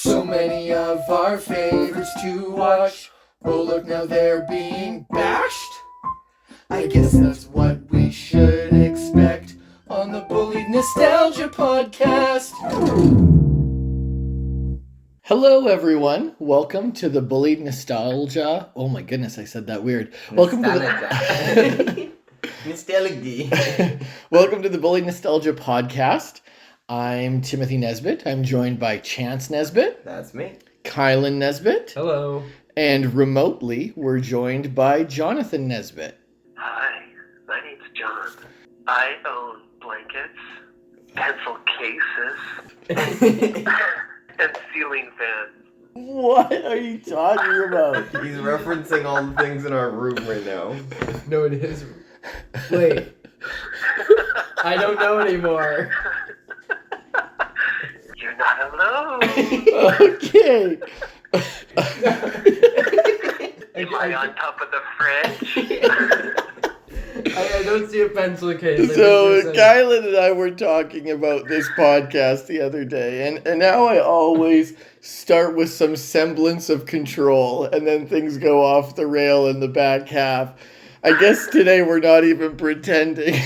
So many of our favorites to watch. Oh look, now they're being bashed. I guess that's what we should expect on the Bullied Nostalgia podcast. Hello everyone, welcome to the Bullied Nostalgia. Oh my goodness, I said that weird. Welcome to the Nostalgia. Welcome to the Bullied Nostalgia podcast. I'm Timothy Nesbitt. I'm joined by Chance Nesbitt. That's me. Kylen Nesbitt. Hello. And remotely, we're joined by Jonathan Nesbitt. Hi, my name's John. I own blankets, pencil cases, and ceiling fans. What are you talking about? He's referencing all the things in our room right now. No, it is. Wait. I don't know anymore. You're not alone. Okay. Am I on top of the fridge? I don't see a pencil case. So, Kylen and I were talking about this podcast the other day, and now I always start with some semblance of control, and then things go off the rail in the back half. I guess today we're not even pretending.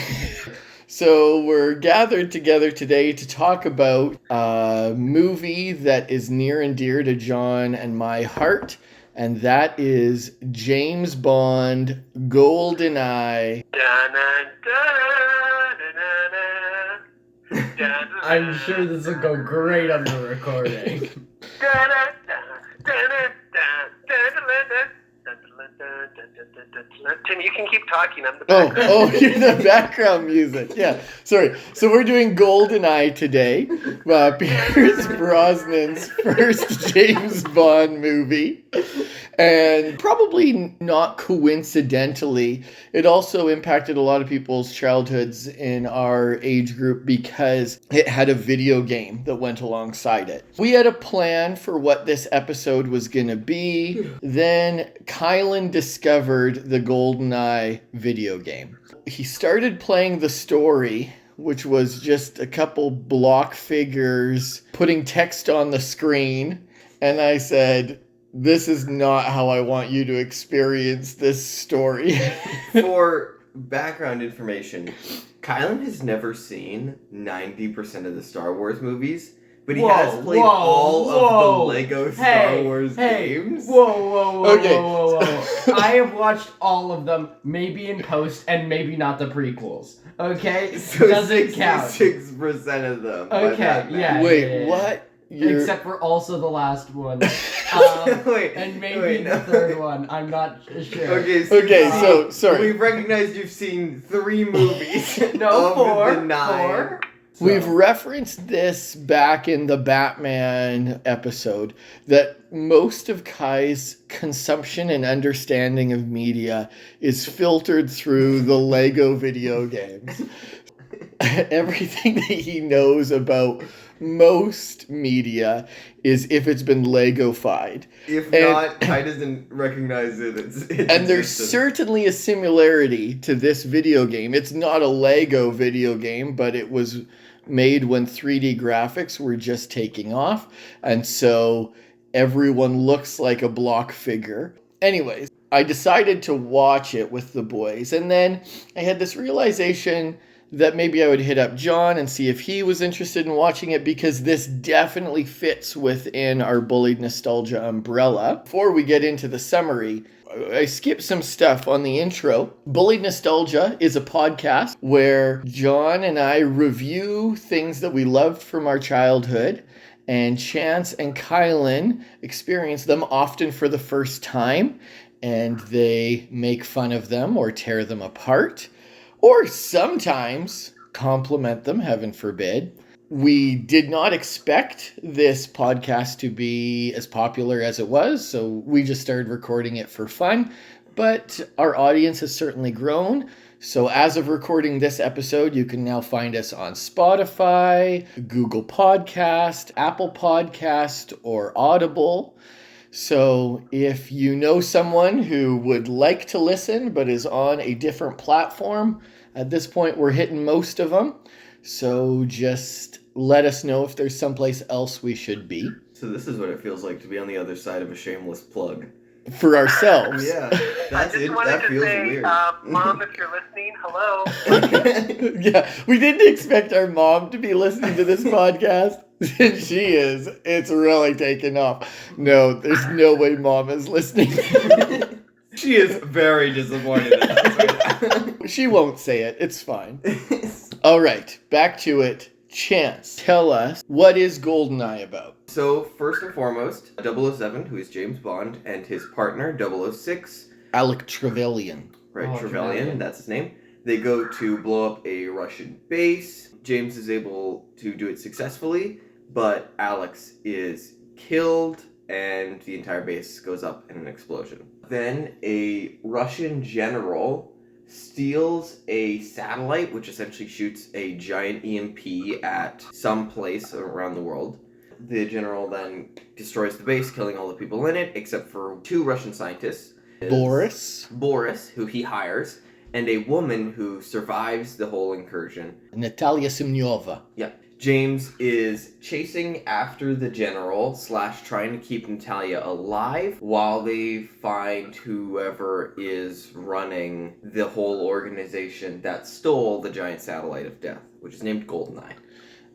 So we're gathered together today to talk about a movie that is near and dear to John and my heart, and that is James Bond, Goldeneye. I'm sure this will go great on the recording. Tim, you can keep talking. I'm the background. Oh, you're the background music. Yeah, sorry. So we're doing Goldeneye today, Pierce Brosnan's first James Bond movie. And probably not coincidentally, it also impacted a lot of people's childhoods in our age group because it had a video game that went alongside it. We had a plan for what this episode was going to be. Then Kylen discovered the Goldeneye video game. He started playing the story, which was just a couple block figures putting text on the screen. And I said, this is not how I want you to experience this story. For background information, Kylen has never seen 90% of the Star Wars movies, but he has played all of the Lego Star Wars games. Whoa, Okay. whoa. I have watched all of them, maybe in post and maybe not the prequels. Okay? So Doesn't count. 66% of them. Okay, yeah. Wait, what? Except for also the last one. Wait, and maybe the third one. I'm not sure. Okay, so sorry. We've recognized you've seen 3 movies. No, of 4. the 9. So. We've referenced this back in the Batman episode, that most of Kai's consumption and understanding of media is filtered through the Lego video games. Everything that he knows about most media is if it's been Lego-fied. If not, Kai doesn't recognize it. And there's certainly a similarity to this video game. It's not a Lego video game, but it was made when 3D graphics were just taking off. And so everyone looks like a block figure. Anyways, I decided to watch it with the boys. And then I had this realization that maybe I would hit up John and see if he was interested in watching it, because this definitely fits within our Bullied Nostalgia umbrella. Before we get into the summary, I skipped some stuff on the intro. Bullied Nostalgia is a podcast where John and I review things that we loved from our childhood, and Chance and Kylen experience them often for the first time, and they make fun of them or tear them apart. Or sometimes compliment them, heaven forbid. We did not expect this podcast to be as popular as it was, so we just started recording it for fun. But our audience has certainly grown. So as of recording this episode, you can now find us on Spotify, Google Podcast, Apple Podcast, or Audible. So if you know someone who would like to listen but is on a different platform, at this point we're hitting most of them. So just let us know if there's someplace else we should be. So this is what it feels like to be on the other side of a shameless plug. For ourselves. Yeah, I that's just it. wanted That to feels say, weird. Mom, if you're listening, hello. Yeah, we didn't expect our mom to be listening to this podcast. And she is. It's really taken off. No, there's no way mom is listening. She is very disappointed in us right now. She won't say it. It's fine. All right, back to it. Chance, tell us, what is Goldeneye about? So, first and foremost, 007, who is James Bond, and his partner, 006. Alec Trevelyan. Right, Oh, Trevelyan, that's his name. They go to blow up a Russian base. James is able to do it successfully, but Alex is killed, and the entire base goes up in an explosion. Then a Russian general steals a satellite, which essentially shoots a giant EMP at some place around the world. The general then destroys the base, killing all the people in it, except for 2 Russian scientists. Boris, who he hires, and a woman who survives the whole incursion. Natalia Semyova. Yep. James is chasing after the general / trying to keep Natalia alive while they find whoever is running the whole organization that stole the giant satellite of death, which is named Goldeneye.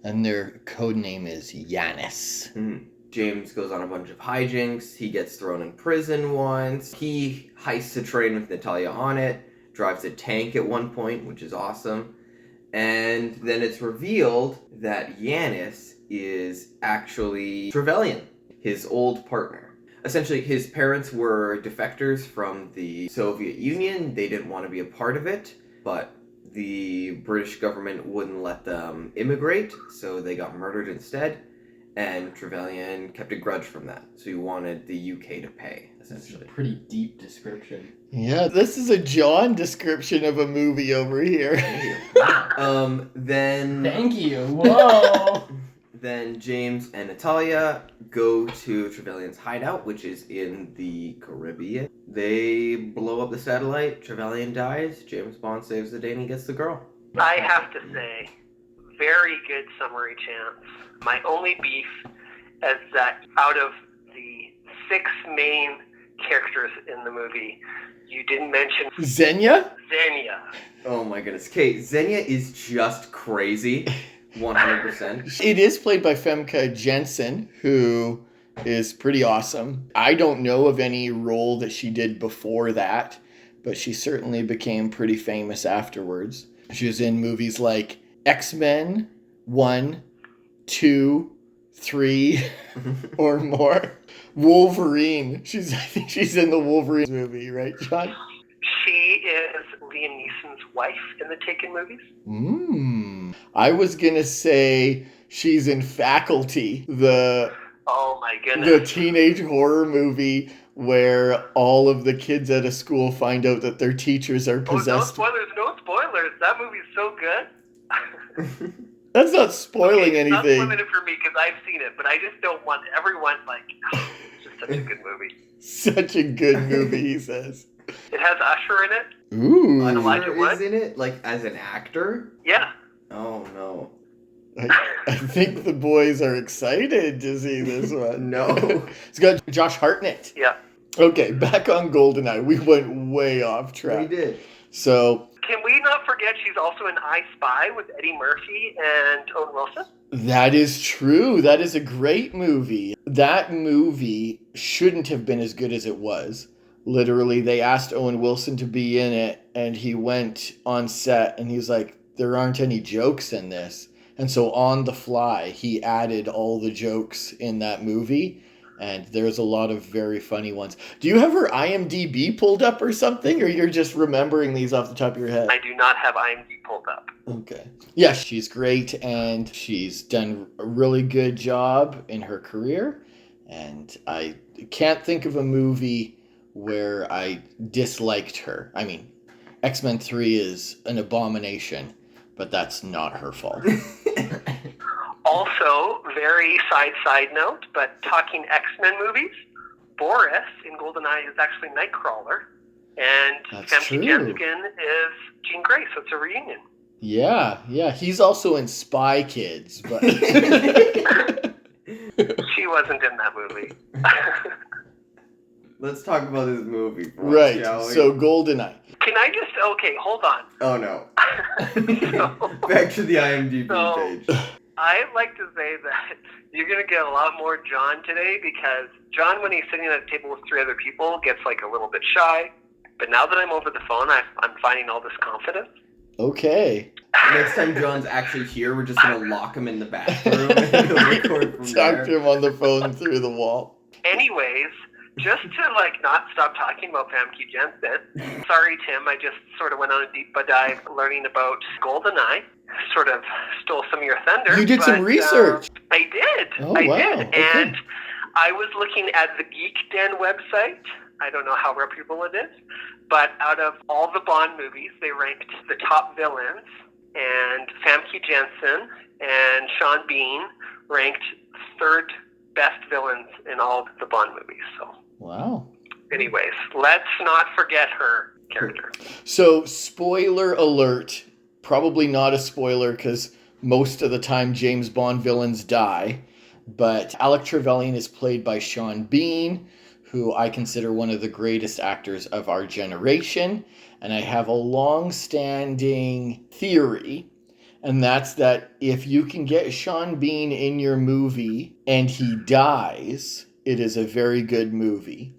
And their code name is Yanis. Mm-hmm. James goes on a bunch of hijinks. He gets thrown in prison once. He heists a train with Natalia on it, drives a tank at one point, which is awesome. And then it's revealed that Yanis is actually Trevelyan, his old partner. Essentially, his parents were defectors from the Soviet Union. They didn't want to be a part of it, but the British government wouldn't let them immigrate, so they got murdered instead. And Trevelyan kept a grudge from that, so he wanted the UK to pay, essentially. That's a pretty deep description. Yeah, this is a John description of a movie over here. Then... Thank you. Whoa! Then James and Natalia go to Trevelyan's hideout, which is in the Caribbean. They blow up the satellite, Trevelyan dies, James Bond saves the day, and he gets the girl. I have to say, very good summary, Chance. My only beef is that out of the 6 main characters in the movie, you didn't mention Xenia? Xenia. Oh my goodness. Kate, Xenia is just crazy. 100%. It is played by Femke Jensen, who is pretty awesome. I don't know of any role that she did before that, but she certainly became pretty famous afterwards. She was in movies like X-Men 1, 2, 3, or more. Wolverine. I think she's in the Wolverine movie, right, John? She is Liam Neeson's wife in the Taken movies. I was gonna say she's in Faculty, Oh my the goodness. teenage horror movie where all of the kids at a school find out that their teachers are Oh, no possessed. spoilers, no spoilers. That movie's so good. That's not spoiling It's not anything. limited for me because I've seen it, but I just don't want everyone it's just such a good movie. Such a good movie, he says. It has Usher in it. Ooh. Elijah Usher Wood? is in it, like, as an actor? Yeah. Oh, no. I think the boys are excited to see this one. No. It's got Josh Hartnett. Yeah. Okay, back on Goldeneye. We went way off We track. did. So, Can we not forget she's also in I Spy with Eddie Murphy and Owen Wilson? that is true. That is a great movie. That movie shouldn't have been as good as it was. Literally, they asked Owen Wilson to be in it, and he went on set, and he's like, there aren't any jokes in this. And so on the fly, he added all the jokes in that movie, and there's a lot of very funny ones. Do you have her IMDb pulled up or something, or you're just remembering these off the top of your head? I do not have IMDb pulled up. Okay. Yeah, she's great, and she's done a really good job in her career, and I can't think of a movie where I disliked her. I mean, X-Men 3 is an abomination, but that's not her fault. Also, very side note, but talking X-Men movies, Boris in Goldeneye is actually Nightcrawler, and That's Famke true. Janssen is Jean Grey, so it's a reunion. Yeah. He's also in Spy Kids, but She wasn't in that movie. Let's talk about this movie for once, Right. shall we? So Goldeneye. Can I just... Okay, hold on. Oh, no. So- Back to the IMDb So- page. I'd like to say that you're going to get a lot more John today, because John, when he's sitting at a table with three other people, gets like a little bit shy. But now that I'm over the phone, I'm finding all this confidence. Okay. Next time John's actually here, we're just going to lock him in the bathroom and he'll record from Talk there. to him on the phone through the wall. Anyways, just to not stop talking about Famke Janssen. Sorry, Tim, I just sort of went on a deep dive learning about Goldeneye. Sort of stole some of your thunder. You did some research. I did. Oh, I wow. did. Okay. And I was looking at the Geek Den website. I don't know how reputable it is, but out of all the Bond movies, they ranked the top villains, and Famke Janssen and Sean Bean ranked third best villains in all of the Bond movies. So, Wow. anyways, let's not forget her character. So, spoiler alert. Probably not a spoiler because most of the time James Bond villains die. But Alec Trevelyan is played by Sean Bean, who I consider one of the greatest actors of our generation. And I have a long-standing theory, and that's that if you can get Sean Bean in your movie and he dies, it is a very good movie.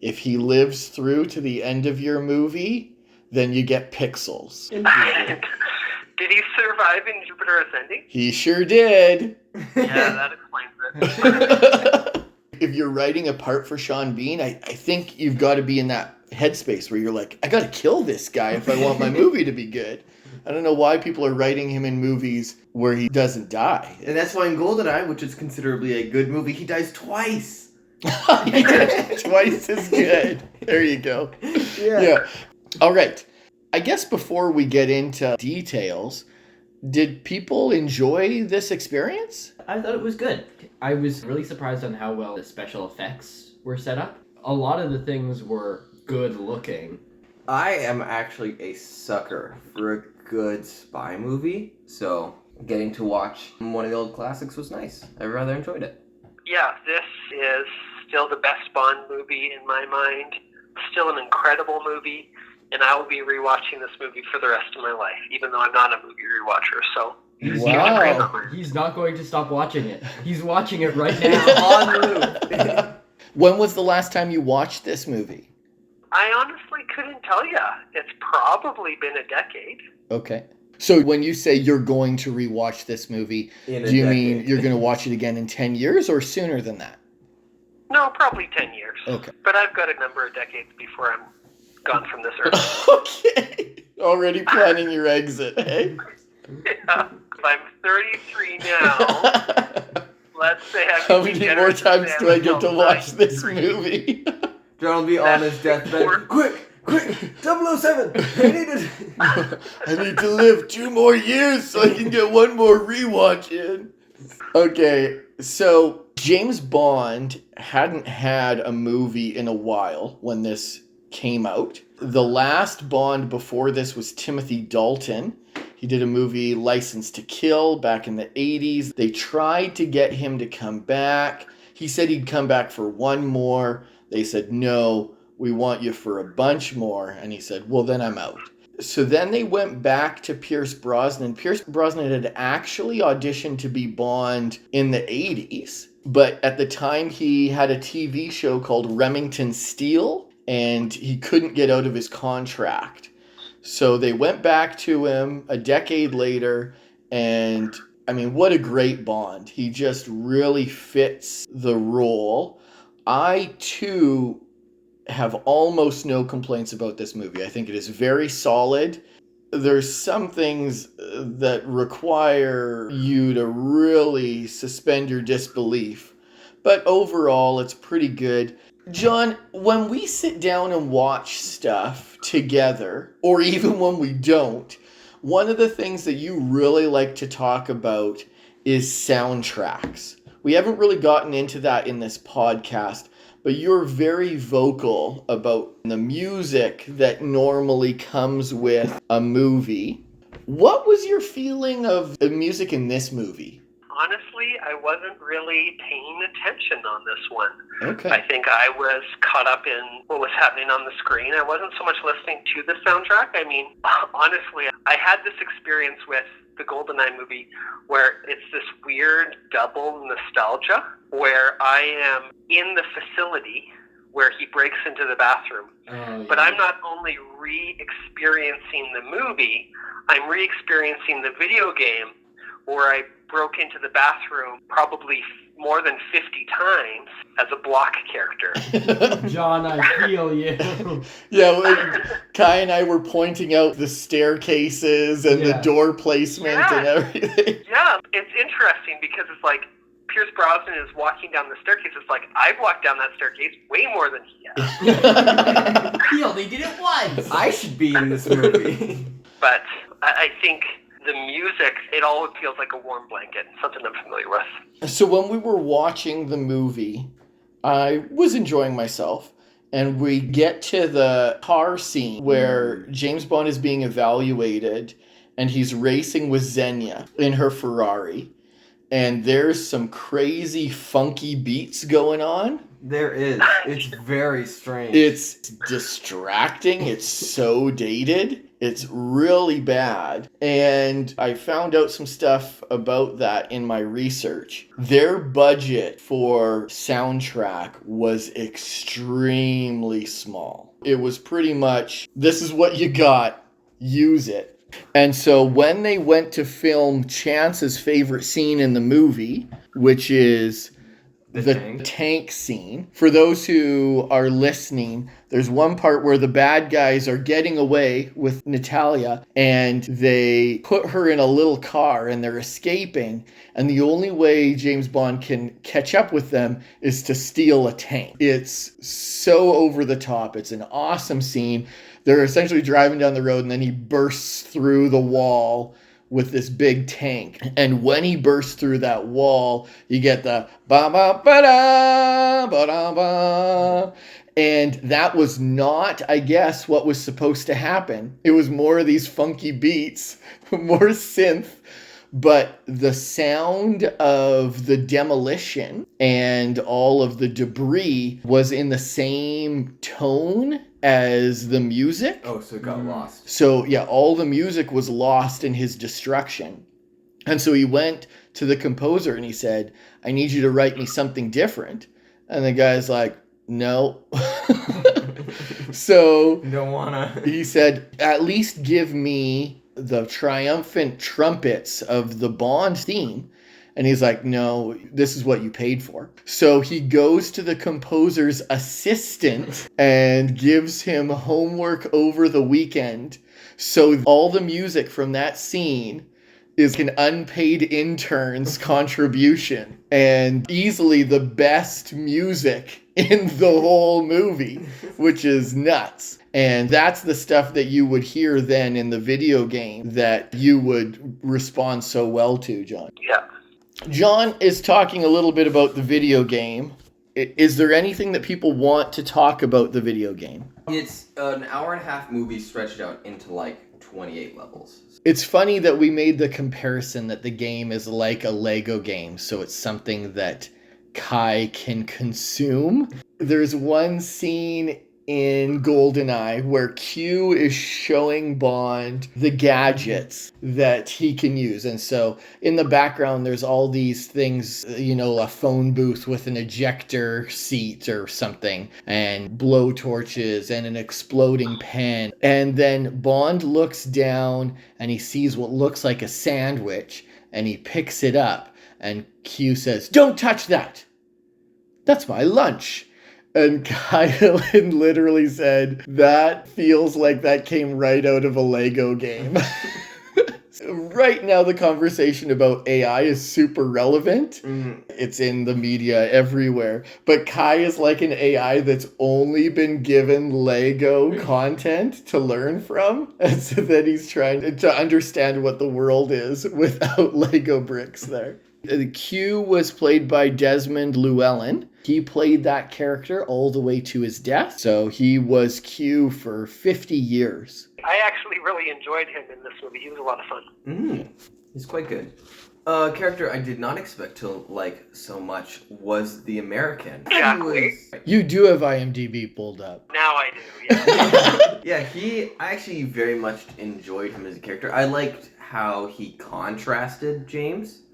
If he lives through to the end of your movie, then you get pixels. Interesting. Did he survive in Jupiter Ascending? He sure did. Yeah, that explains it. If you're writing a part for Sean Bean, I think you've got to be in that headspace where you're like, I got to kill this guy if I want my movie to be good. I don't know why people are writing him in movies where he doesn't die. And that's why in Goldeneye, which is considerably a good movie, he dies twice. Twice as good. There you go. Yeah. All right. I guess before we get into details, did people enjoy this experience? I thought it was good. I was really surprised on how well the special effects were set up. A lot of the things were good looking. I am actually a sucker for a good spy movie, so getting to watch one of the old classics was nice. I rather enjoyed it. Yeah, this is still the best Bond movie in my mind. Still an incredible movie, and I will be rewatching this movie for the rest of my life, even though I'm not a movie rewatcher. So Wow. He's not going to stop watching it. He's watching it right now. On loop. When was the last time you watched this movie? I honestly couldn't tell you. It's probably been a decade. Okay. So when you say you're going to rewatch this movie, In a do you decade. mean you're going to watch it again in 10 years or sooner than that? No, probably 10 years. Okay. But I've got a number of decades before I'm gone from this earth. Okay. Already planning your exit, hey? Yeah. If I'm 33 now, let's say I'm How many more times do I get to watch this 93. movie? John will be on his deathbed. Quick! 007! I need it! I need to live 2 more years so I can get one more rewatch in. Okay, so James Bond hadn't had a movie in a while when this came out. The last Bond before this was Timothy Dalton. He did a movie, License to Kill, back in the 80s. They tried to get him to come back. He said he'd come back for one more. They said, no, we want you for a bunch more. And he said, well, then I'm out. So then they went back to Pierce Brosnan. Pierce Brosnan had actually auditioned to be Bond in the 80s. But at the time, he had a TV show called Remington Steele, and he couldn't get out of his contract. So they went back to him a decade later, and I mean, what a great Bond. He just really fits the role. I, too, have almost no complaints about this movie. I think it is very solid. There's some things that require you to really suspend your disbelief. But overall, it's pretty good. John, when we sit down and watch stuff together, or even when we don't, one of the things that you really like to talk about is soundtracks. We haven't really gotten into that in this podcast, but you're very vocal about the music that normally comes with a movie. What was your feeling of the music in this movie? honestly, I wasn't really paying attention on this one. Okay. I think I was caught up in what was happening on the screen. I wasn't so much listening to the soundtrack. I mean, honestly, I had this experience with the Goldeneye movie where it's this weird double nostalgia where I am in the facility where he breaks into the bathroom. But I'm not only re-experiencing the movie, I'm re-experiencing the video game where I broke into the bathroom probably more than 50 times as a block character. John, I feel you. Yeah, Kai and I were pointing out the staircases and the door placement and everything. Yeah, it's interesting because it's like Pierce Brosnan is walking down the staircase. It's like, I've walked down that staircase way more than he has. He only did it once. I should be in this movie. But I think the music, it all feels like a warm blanket, something I'm familiar with. So when we were watching the movie, I was enjoying myself. And we get to the car scene where James Bond is being evaluated and he's racing with Xenia in her Ferrari. And there's some crazy funky beats going on. There is. It's very strange. It's distracting. It's so dated. It's really bad. And I found out some stuff about that in my research. Their budget for soundtrack was extremely small. It was pretty much, this is what you got, use it. And so when they went to film Chance's favorite scene in the movie, which is the tank scene, for those who are listening, there's one part where the bad guys are getting away with Natalia and they put her in a little car and they're escaping. And the only way James Bond can catch up with them is to steal a tank. It's so over the top. It's an awesome scene. They're essentially driving down the road and then he bursts through the wall with this big tank. And when he bursts through that wall, you get the ba-ba-ba-da, ba-da-ba. And that was not, I guess, what was supposed to happen. It was more of these funky beats, more synth. But the sound of the demolition and all of the debris was in the same tone as the music. Oh, so it got lost. So, yeah, all the music was lost in his destruction. And so he went to the composer and he said, I need you to write me something different. And the guy's like, no. So don't wanna. He said, at least give me the triumphant trumpets of the Bond theme. And he's like, no, this is what you paid for. So he goes to the composer's assistant and gives him homework over the weekend. So all the music from that scene is an unpaid intern's contribution. And easily the best music in the whole movie, which is nuts. And that's the stuff that you would hear then in the video game that you would respond so well to, John. Yeah. John is talking a little bit about the video game. Is there anything that people want to talk about the video game? It's an hour-and-a-half movie stretched out into like 28 levels. It's funny that we made the comparison that the game is like a Lego game, so it's something that Kai can consume. There's one scene in Goldeneye where Q is showing Bond the gadgets that he can use. And so in the background, there's all these things, you know, a phone booth with an ejector seat or something, and blow torches and an exploding pen. And then Bond looks down and he sees what looks like a sandwich and he picks it up. And Q says, "Don't touch that. That's my lunch." And Kylen literally said, that feels like that came right out of a Lego game. Right now, the conversation about AI is super relevant. It's in the media everywhere. But Kai is like an AI that's only been given Lego content to learn from. And so then he's trying to understand what the world is without Lego bricks there. The Q was played by Desmond Llewellyn. He played that character all the way to his death. So he was Q for 50 years. I actually really enjoyed him in this movie. He was a lot of fun. He's quite good. A character I did not expect to like so much was the American. Exactly. You do have IMDb pulled up. Now I do, yeah. Yeah, I actually very much enjoyed him as a character. I liked how he contrasted James,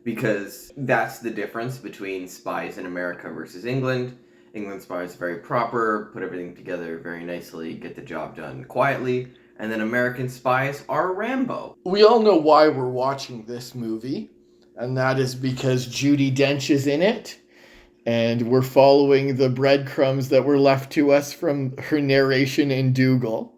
because that's the difference between spies in America versus England. England spies are very proper, put everything together very nicely, get the job done quietly. And then American spies are Rambo. We all know why we're watching this movie, and that is because Judi Dench is in it, and we're following the breadcrumbs that were left to us from her narration in Dougal.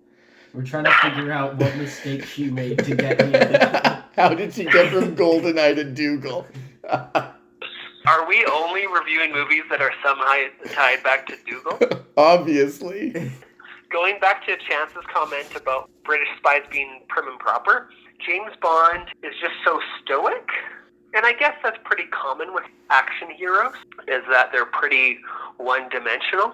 We're trying to figure out what mistake she made to get here. How did she get from Goldeneye to Dougal? Are we only reviewing movies that are somehow tied back to Dougal? Obviously. Going back to Chance's comment about British spies being prim and proper, James Bond is just so stoic. And I guess that's pretty common with action heroes, is that they're pretty one-dimensional.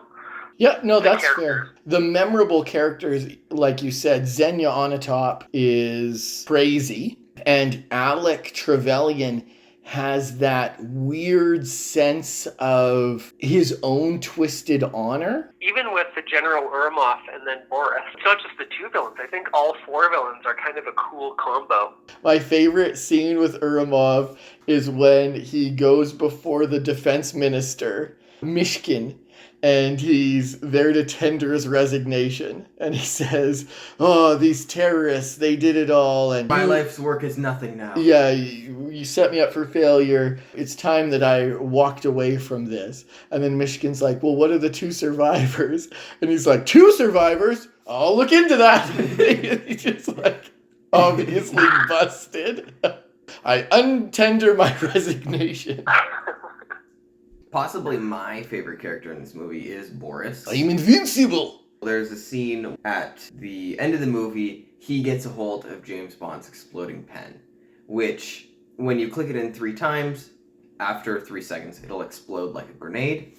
Yeah, no, that's characters. fair. The memorable characters, like you said, Xenia Onatopp is crazy, and Alec Trevelyan has that weird sense of his own twisted honor. Even with the General Urmov and then Boris, it's not just the two villains. I think all four villains are kind of a cool combo. My favorite scene with Urmov is when he goes before the defense minister, Mishkin, and he's there to tender his resignation. And he says, "Oh, these terrorists, they did it all. And My life's work is nothing now." Yeah, you set me up for failure. It's time that I walked away from this." And then Mishkin's like, "Well, what are the two survivors?" And he's like, "Two survivors? I'll look into that." He's just like, obviously busted. I untender my resignation. Possibly my favorite character in this movie is Boris. I'm invincible. There's a scene at the end of the movie, he gets a hold of James Bond's exploding pen, which, when you click it in 3 times, after 3 seconds, it'll explode like a grenade.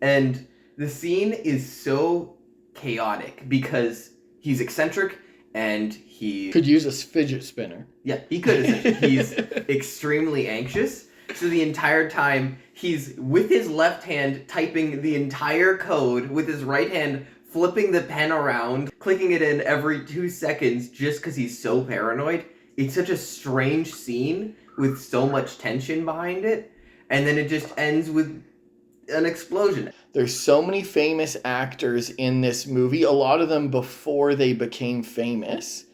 And the scene is so chaotic because he's eccentric and he... Could use a fidget spinner. Yeah, he could. He's extremely anxious. So the entire time, he's with his left hand typing the entire code, with his right hand flipping the pen around, clicking it in every 2 seconds just because he's so paranoid. It's such a strange scene with so much tension behind it. And then it just ends with an explosion. There's so many famous actors in this movie, a lot of them before they became famous,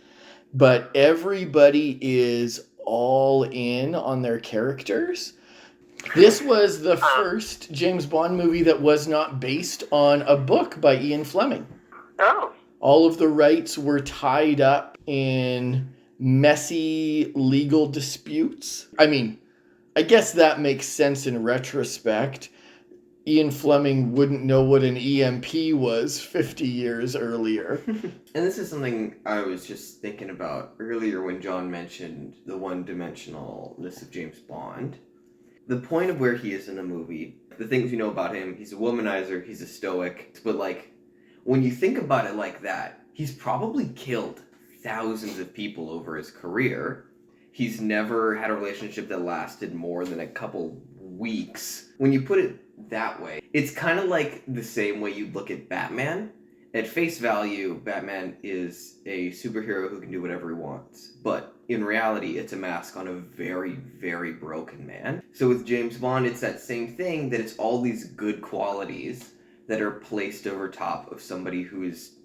but everybody is all in on their characters. This was the first James Bond movie that was not based on a book by Ian Fleming. Oh. All of the rights were tied up in messy legal disputes. I mean, I guess that makes sense in retrospect. Ian Fleming wouldn't know what an EMP was 50 years earlier. And this is something I was just thinking about earlier when John mentioned the one-dimensionalness of James Bond. The point of where he is in the movie, the things you know about him, he's a womanizer, he's a stoic, but like, when you think about it like that, he's probably killed thousands of people over his career. He's never had a relationship that lasted more than a couple weeks. When you put it that way, it's kind of like the same way you look at Batman. At face value, Batman is a superhero who can do whatever he wants. But in reality, it's a mask on a very, very broken man. So with James Bond, it's that same thing, that it's all these good qualities that are placed over top of somebody who is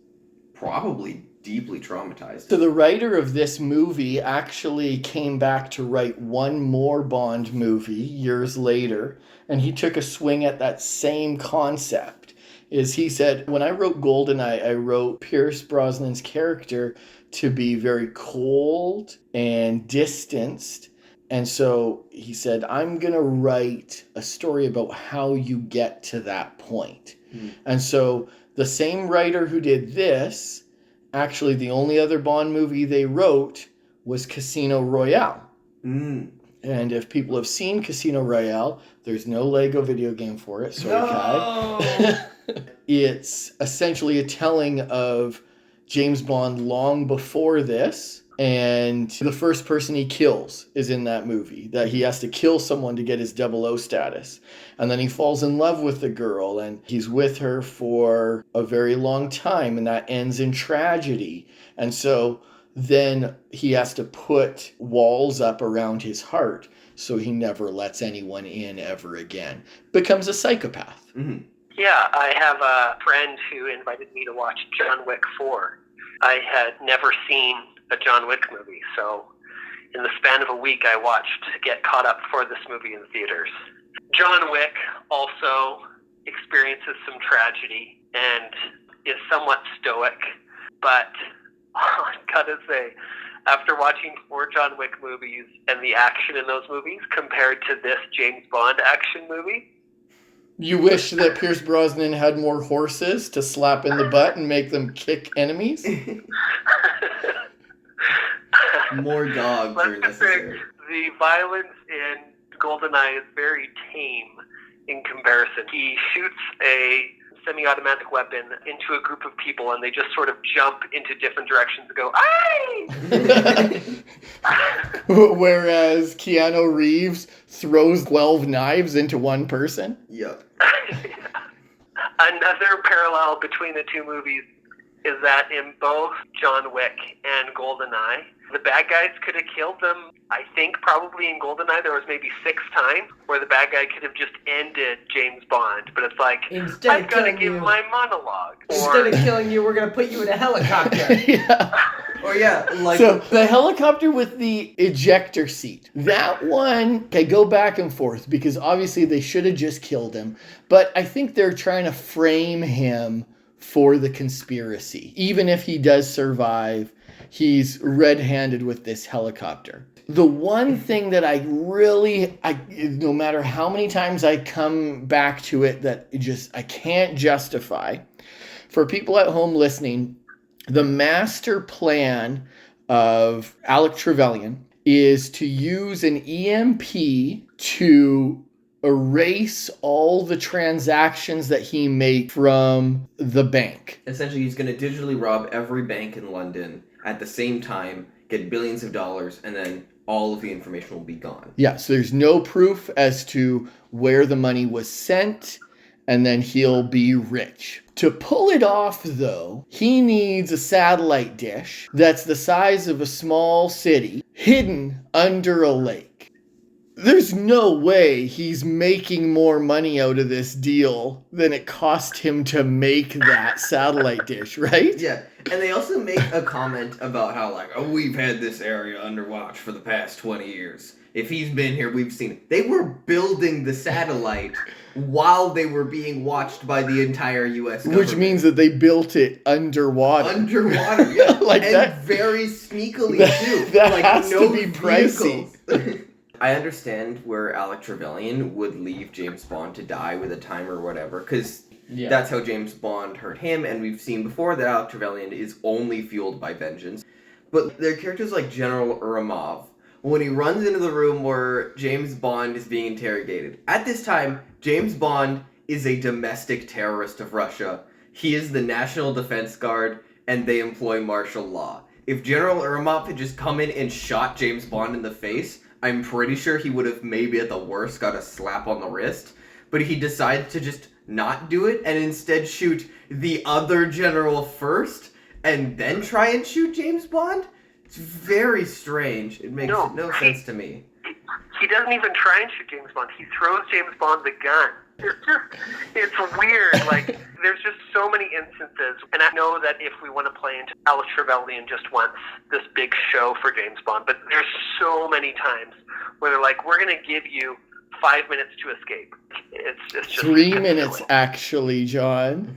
probably deeply traumatized. So the writer of this movie actually came back to write one more Bond movie years later, and he took a swing at that same concept. He said, when I wrote Goldeneye, I wrote Pierce Brosnan's character to be very cold and distanced. And so he said, I'm going to write a story about how you get to that point. And so the same writer who did this, actually the only other Bond movie they wrote was Casino Royale. And if people have seen Casino Royale, there's no Lego video game for it. Sorry, Kai. It's essentially a telling of James Bond long before this. And the first person he kills is in that movie, that he has to kill someone to get his 00 status. And then he falls in love with the girl, and he's with her for a very long time, and that ends in tragedy. And so then he has to put walls up around his heart so he never lets anyone in ever again. Becomes a psychopath. Mm-hmm. Yeah, I have a friend who invited me to watch John Wick 4. I had never seen a John Wick movie, so in the span of a week I watched to get caught up for this movie in the theaters. John Wick also experiences some tragedy and is somewhat stoic, but I've got to say, after watching 4 John Wick movies and the action in those movies compared to this James Bond action movie, you wish that Pierce Brosnan had more horses to slap in the butt and make them kick enemies? More dogs are necessary. The violence in Goldeneye is very tame in comparison. He shoots a semi-automatic weapon into a group of people and they just sort of jump into different directions and go, aye! Whereas Keanu Reeves throws 12 knives into one person? Yep. Another parallel between the two movies is that in both John Wick and Goldeneye, the bad guys could have killed them. I think probably in Goldeneye there was maybe 6 times where the bad guy could have just ended James Bond. But it's like, I've got to give my monologue. Instead of killing you, we're going to put you in a helicopter. Yeah. Or yeah, like... So the helicopter with the ejector seat, that one, okay, go back and forth because obviously they should have just killed him. But I think they're trying to frame him for the conspiracy. Even if he does survive, he's red-handed with this helicopter. The one thing that I no matter how many times I come back to it, that I can't justify. For people at home listening, the master plan of Alec Trevelyan is to use an EMP to erase all the transactions that he made from the bank. Essentially, he's going to digitally rob every bank in London at the same time, get billions of dollars, and then all of the information will be gone. Yeah, so there's no proof as to where the money was sent, and then he'll be rich. To pull it off, though, he needs a satellite dish that's the size of a small city, hidden under a lake. There's no way he's making more money out of this deal than it cost him to make that satellite dish, right? Yeah, and they also make a comment about how, like, oh, we've had this area under watch for the past 20 years. If he's been here, we've seen it. They were building the satellite while they were being watched by the entire U.S. government. Which means that they built it underwater. Underwater, yeah. Like and that, very sneakily, too. That like, has no to be pricey. I understand where Alec Trevelyan would leave James Bond to die with a timer or whatever, because that's how James Bond hurt him, and we've seen before that Alec Trevelyan is only fueled by vengeance. But there are characters like General Uramov, when he runs into the room where James Bond is being interrogated. At this time, James Bond is a domestic terrorist of Russia. He is the National Defense Guard, and they employ martial law. If General Uramov had just come in and shot James Bond in the face, I'm pretty sure he would have maybe at the worst got a slap on the wrist. But he decided to just not do it and instead shoot the other general first and then try and shoot James Bond? It's very strange. It makes no sense to me. He doesn't even try and shoot James Bond. He throws James Bond the gun. It's weird. Like, there's just so many instances. And I know that if we want to play into Alec Trevelyan just wants this big show for James Bond, but there's so many times where they're like, we're going to give you 5 minutes to escape. It's just 3 minutes, actually, John.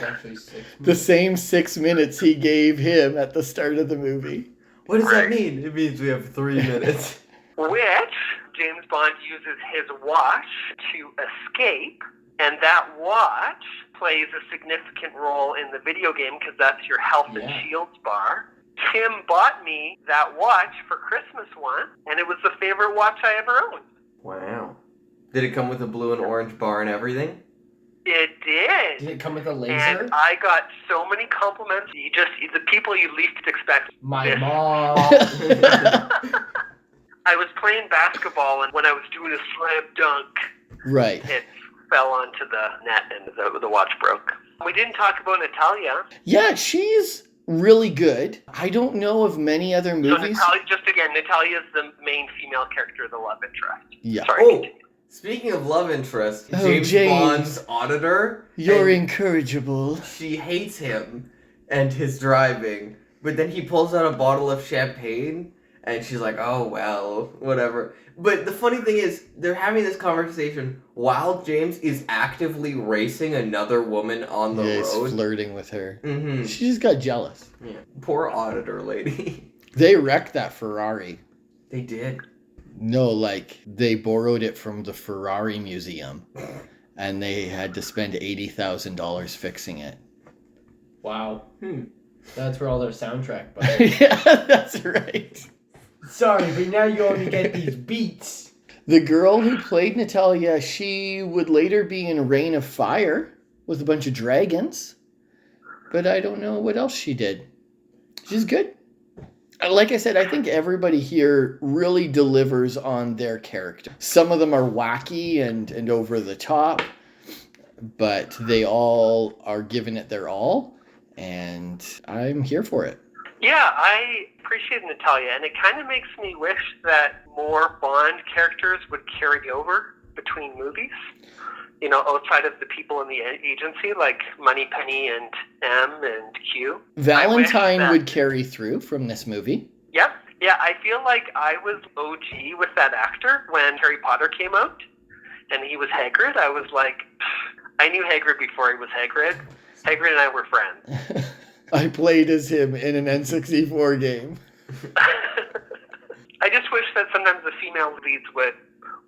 Actually 6 minutes. The same 6 minutes he gave him at the start of the movie. What does that mean? It means we have 3 minutes. Which James Bond uses his watch to escape, and that watch plays a significant role in the video game because that's your health and shields bar. Tim bought me that watch for Christmas once, and it was the favorite watch I ever owned. Wow. Did it come with a blue and orange bar and everything? It did. Did it come with a laser? And I got so many compliments. The people you least expect. My this. mom. I was playing basketball, and when I was doing a slam dunk, Right. it fell onto the net, and the watch broke. We didn't talk about Natalia. Yeah, she's really good. I don't know of many other So movies. Natalia is the main female character, the love interest. Yeah. Sorry. Oh, continue. speaking of love interest, Oh, James James. Bond's auditor. You're and incorrigible. She hates him and his driving, but then he pulls out a bottle of champagne, and she's like, "Oh well, whatever." But the funny thing is, they're having this conversation while James is actively racing another woman on the Yeah, he's road. flirting with her. Mm-hmm. She just got jealous. Yeah. Poor auditor lady. They wrecked that Ferrari. They did. No, like, they borrowed it from the Ferrari museum. And they had to spend $80,000 fixing it. Wow. Hmm. That's where all their soundtrack buttons. Yeah, that's right. Sorry, but now you only get these beats. The girl who played Natalia, she would later be in Reign of Fire with a bunch of dragons. But I don't know what else she did. She's good. Like I said, I think everybody here really delivers on their character. Some of them are wacky and over the top, but they all are giving it their all, and I'm here for it. Yeah, I appreciate Natalia, and it kind of makes me wish that more Bond characters would carry over between movies. You know, outside of the people in the agency, like Moneypenny and M and Q. Valentine would carry through from this movie. Yep. Yeah, I feel like I was OG with that actor when Harry Potter came out, and he was Hagrid. I was like, I knew Hagrid before he was Hagrid. Hagrid and I were friends. I played as him in an N64 game. I just wish that sometimes the female leads would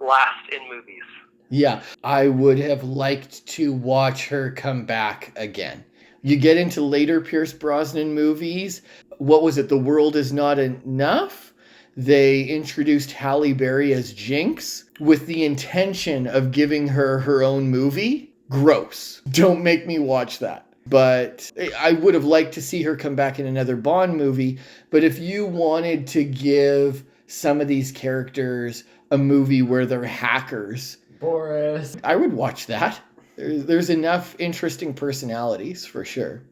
last in movies. Yeah, I would have liked to watch her come back again. You get into later Pierce Brosnan movies. What was it? The World Is Not Enough? They introduced Halle Berry as Jinx with the intention of giving her her own movie. Gross. Don't make me watch that. But I would have liked to see her come back in another Bond movie. But if you wanted to give some of these characters a movie where they're hackers, Boris. I would watch that. There's enough interesting personalities for sure.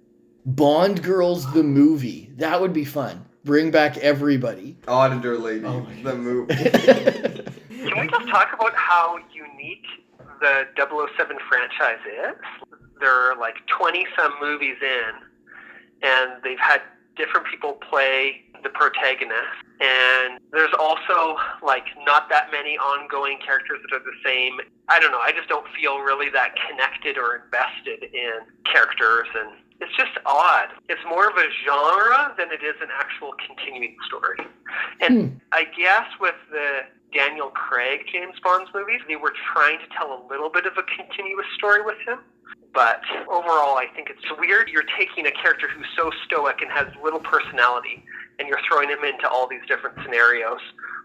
Bond Girls the movie. That would be fun. Bring back everybody. Auditor lady, Oh my the movie. Can we just talk about how unique the 007 franchise is? There are like 20-some movies in, and they've had different people play the protagonist. And there's also like not that many ongoing characters that are the same. I don't know, I just don't feel really that connected or invested in characters, and it's just odd. It's more of a genre than it is an actual continuing story. And I guess with the Daniel Craig James Bond's movies, they were trying to tell a little bit of a continuous story with him. But overall, I think it's weird. You're taking a character who's so stoic and has little personality, and you're throwing him into all these different scenarios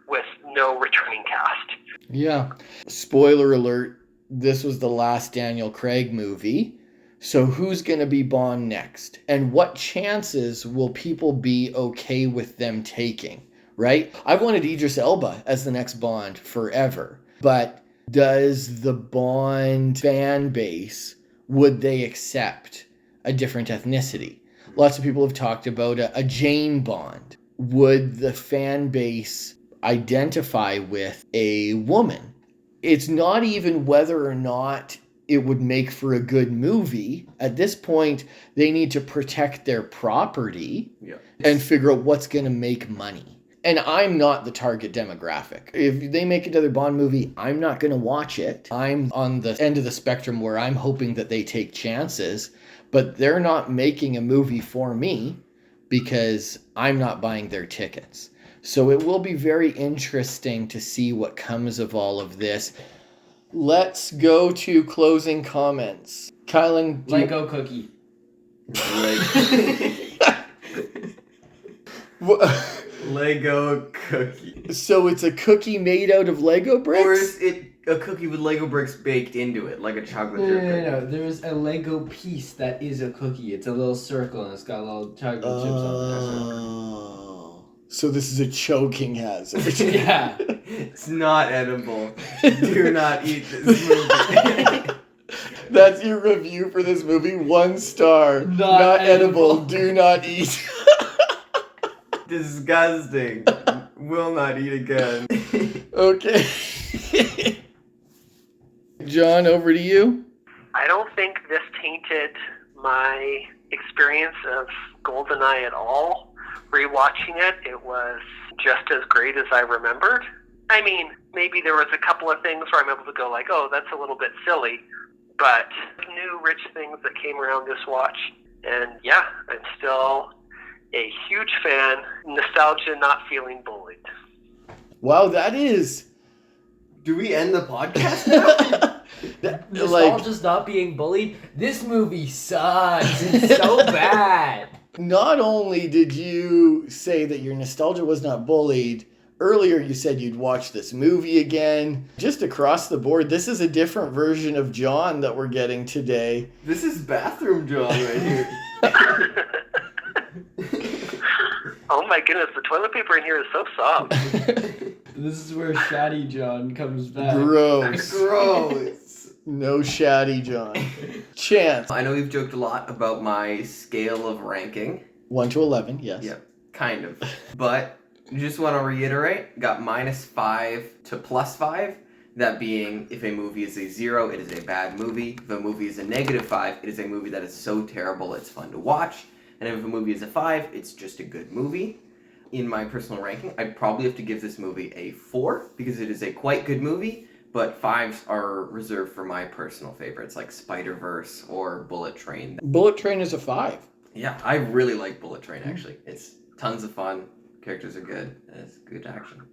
with no returning cast. Yeah. Spoiler alert, this was the last Daniel Craig movie. So who's going to be Bond next? And what chances will people be okay with them taking, right? I've wanted Idris Elba as the next Bond forever. But does the Bond fan base, would they accept a different ethnicity? Lots of people have talked about a Jane Bond. Would the fan base identify with a woman? It's not even whether or not it would make for a good movie. At this point, they need to protect their property and figure out what's going to make money. And I'm not the target demographic. If they make another Bond movie, I'm not going to watch it. I'm on the end of the spectrum where I'm hoping that they take chances, but they're not making a movie for me because I'm not buying their tickets. So it will be very interesting to see what comes of all of this. Let's go to closing comments. Kylen, Lego cookie. Lego cookie. So it's a cookie made out of Lego bricks? Or is it a cookie with Lego bricks baked into it, like a chocolate chip cookie. No. There's a Lego piece that is a cookie. It's a little circle and it's got little chocolate chips on Oh. So this is a choking hazard. it. Yeah. It's not edible. Do not eat this movie. That's your review for this movie. 1 star. Not edible. Do not eat. Disgusting. Will not eat again. Okay. John, over to you. I don't think this tainted my experience of Goldeneye at all. Rewatching it, it was just as great as I remembered. I mean, maybe there was a couple of things where I'm able to go like, oh, that's a little bit silly, but new rich things that came around this watch. And yeah, I'm still a huge fan. Nostalgia, not feeling bullied. Wow, that is... Do we end the podcast now? Nostalgia's not being bullied. This movie sucks. It's so bad. Not only did you say that your nostalgia was not bullied, earlier you said you'd watch this movie again. Just across the board, this is a different version of John that we're getting today. This is bathroom John right here. Oh my goodness, the toilet paper in here is so soft. This is where Shatty John comes back. Gross. Gross. No Shatty John. Chance. I know we've joked a lot about my scale of ranking. 1 to 11, yes. Yep, kind of. But just want to reiterate, got -5 to +5. That being, if a movie is a 0, it is a bad movie. If a movie is a -5, it is a movie that is so terrible it's fun to watch. And if a movie is a 5, it's just a good movie. In my personal ranking, I'd probably have to give this movie a 4, because it is a quite good movie, but 5s are reserved for my personal favorites, like Spider-Verse or Bullet Train. Bullet Train is a 5. Yeah, I really like Bullet Train, actually. It's tons of fun, characters are good, and it's good action.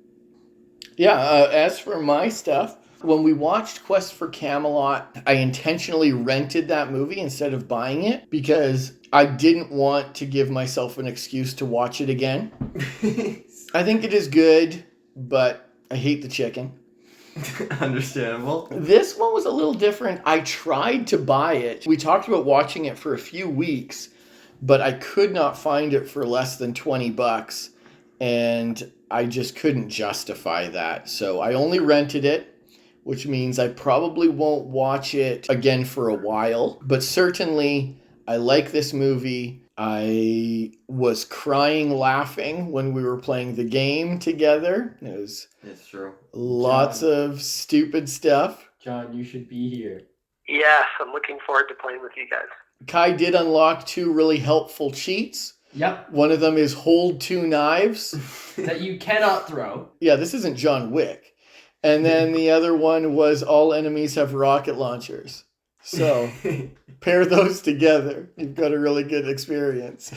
Yeah, as for my stuff, when we watched Quest for Camelot, I intentionally rented that movie instead of buying it because I didn't want to give myself an excuse to watch it again. I think it is good, but I hate the chicken. Understandable. This one was a little different. I tried to buy it. We talked about watching it for a few weeks, but I could not find it for less than $20, and I just couldn't justify that. So I only rented it, which means I probably won't watch it again for a while. But certainly, I like this movie. I was crying laughing when we were playing the game together. It was It's true. lots of stupid stuff. John, you should be here. Yes, I'm looking forward to playing with you guys. Kai did unlock 2 really helpful cheats. Yep. One of them is hold 2 knives. That you cannot throw. Yeah, this isn't John Wick. And then the other one was all enemies have rocket launchers. So pair those together. You've got a really good experience.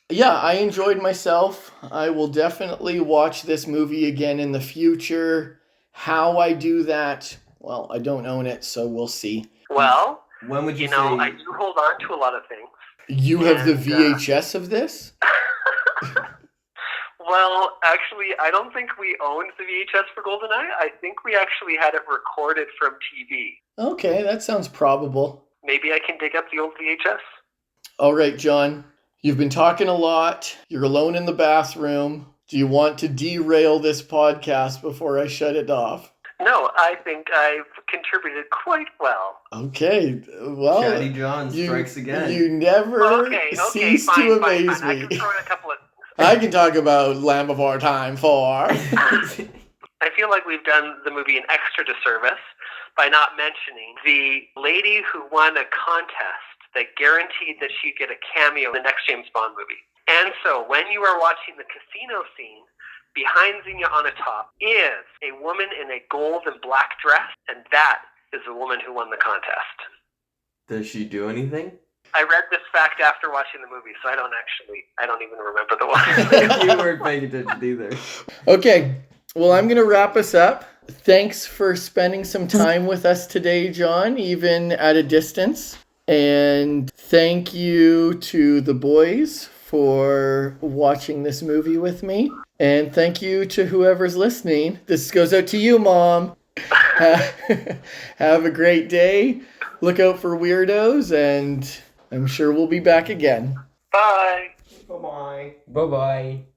Yeah, I enjoyed myself. I will definitely watch this movie again in the future. How I do that, well, I don't own it, so we'll see. Well, When would you, you know, say... I do hold on to a lot of things. You have the And, VHS of this? Well, actually, I don't think we owned the VHS for GoldenEye. I think we actually had it recorded from TV. Okay, that sounds probable. Maybe I can dig up the old VHS. All right, John. You've been talking a lot. You're alone in the bathroom. Do you want to derail this podcast before I shut it off? No, I think I've contributed quite well. Okay, well, Chatty John strikes again. You never Okay, cease fine, to fine. amaze I me. can throw in a couple of... I can talk about Lamb of Our Time 4. I feel like we've done the movie an extra disservice by not mentioning the lady who won a contest that guaranteed that she'd get a cameo in the next James Bond movie. And so when you are watching the casino scene, behind Xenia Onatopp is a woman in a gold and black dress, and that is the woman who won the contest. Does she do anything? I read this fact after watching the movie, so I don't even remember the one. You weren't paying attention either. Okay, well, I'm going to wrap us up. Thanks for spending some time with us today, John, even at a distance. And thank you to the boys for watching this movie with me. And thank you to whoever's listening. This goes out to you, Mom. Have a great day. Look out for weirdos, and I'm sure we'll be back again. Bye. Bye-bye. Bye-bye.